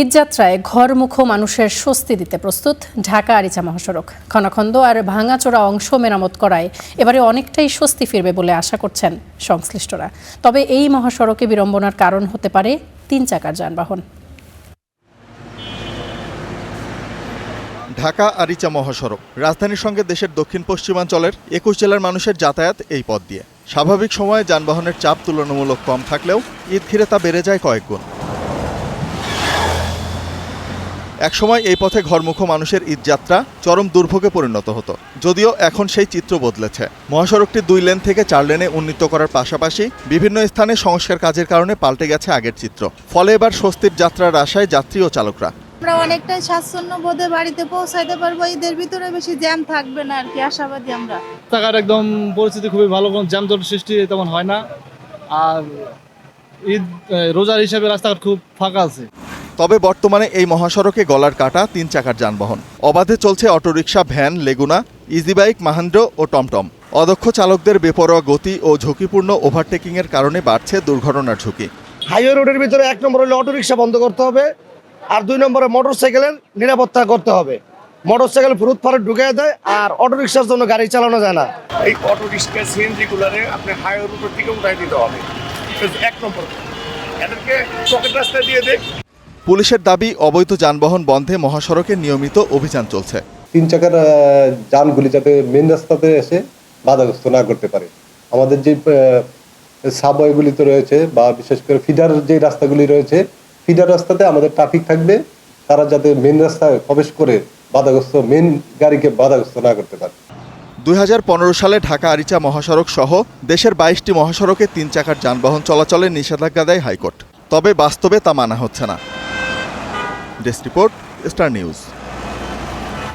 ঈদযাত্রায় ঘরমুখো মানুষের স্বস্তি দিতে প্রস্তুত ঢাকা আরিচা মহাসড়ক। খনাখন্দ আর ভাঙাচোরা অংশ মেরামত করায় এবারে অনেকটাই স্বস্তি ফিরবে বলে আশা করছেন সংশ্লিষ্টরা। তবে এই মহাসড়কে বিড়ম্বনার কারণ হতে পারে 3 চাকার যানবাহন। ঢাকা আরিচা মহাসড়ক রাজধানীর সঙ্গে দেশের দক্ষিণ পশ্চিমাঞ্চলের 21 জেলার মানুষের যাতায়াত এই পথ দিয়ে। স্বাভাবিক সময়ে যানবাহনের চাপ তুলনামূলক কম থাকলেও ঈদ ঘিরে তা বেড়ে যায় কয়েক গুণ। একসময় এই পথে ঘরমুখো মানুষের ঈদযাত্রা চরম দুর্ভোগে পরিণত হতো, যদিও এখন সেই চিত্র বদলেছে। মহাসড়কটি 2 লেন থেকে 4 লেনে উন্নীত করার পাশাপাশি বিভিন্ন স্থানে সংস্কার কাজের কারণে পাল্টে গেছে আগের চিত্র। ফলে এবার স্বস্তির যাত্রার আশায় যাত্রী ও চালকরা। আমরা অনেকটাই স্বাচ্ছন্দ্য বোধে বাড়িতে পৌঁছাইতে পারবো, ঈদের ভিতরে বেশি জ্যাম থাকবে না আর কি, আশাবাদী আমরা। রাস্তাঘাট একদম পরিস্থিতি খুবই ভালো, কোনো জ্যামজট সৃষ্টি তেমন হয় না। আর ঈদ রোজার হিসাবে রাস্তাঘাট খুব ফাঁকা আছে। তবে বর্তমানে এই মহাসড়কে গলার কাটা 3 চাকার যানবাহন। অবাধে চলছে অটোরিকশা, ভ্যান, লেগুনা, ইজি বাইক, মাহেন্দ্র ও টমটম। অদক্ষ চালকদের বেপরোয়া গতি ও ঝুঁকিপূর্ণ ওভারটেকিংয়ের কারণে বাড়ছে দুর্ঘটনার ঝুঁকি। হাইওয়ে রোডের ভিতরে 1 নম্বর হলে অটোরিকশা বন্ধ করতে হবে, আর 2 নম্বরে মোটরসাইকেলের নিরাপত্তা করতে হবে। মোটরসাইকেল ফুরুত ফারুত ঢুকে দেয়, আর অটোরিকশার জন্য গাড়ি চালানো যায় না। এই অটোরিকশা সিএনজি গুলারে আপনি হাইওয়ে রোডের থেকে উঠাই দিতে হবে। 1 নম্বর এদেরকে পকেট রাস্তা দিয়ে দেয়। পুলিশের দাবি, অবৈধ যানবাহন বন্ধে মহাসড়কে নিয়মিত অভিযান চলছে। 3 চাকার যানগুলি যাতে মেন রাস্তাতে এসে বাধাগ্রস্ত না করতে পারে। আমাদের যে সাবওয়েগুলিতে রয়েছে বা বিশেষ করে ফিডার যে রাস্তাগুলি রয়েছে, ফিডার রাস্তাতে আমাদের ট্রাফিক থাকবে, তারা যাতে মেন রাস্তায় প্রবেশ করে বাধাগ্রস্ত মেন গাড়িকে বাধাগ্রস্ত না করতে পারে। 2015 সালে ঢাকা আরিচা মহাসড়ক সহ দেশের 22টি মহাসড়কে 3 চাকার যানবাহন চলাচলের নিষেধাজ্ঞা দেয় হাইকোর্ট। তবে বাস্তবে তা মানা হচ্ছে না। Desk report, star news.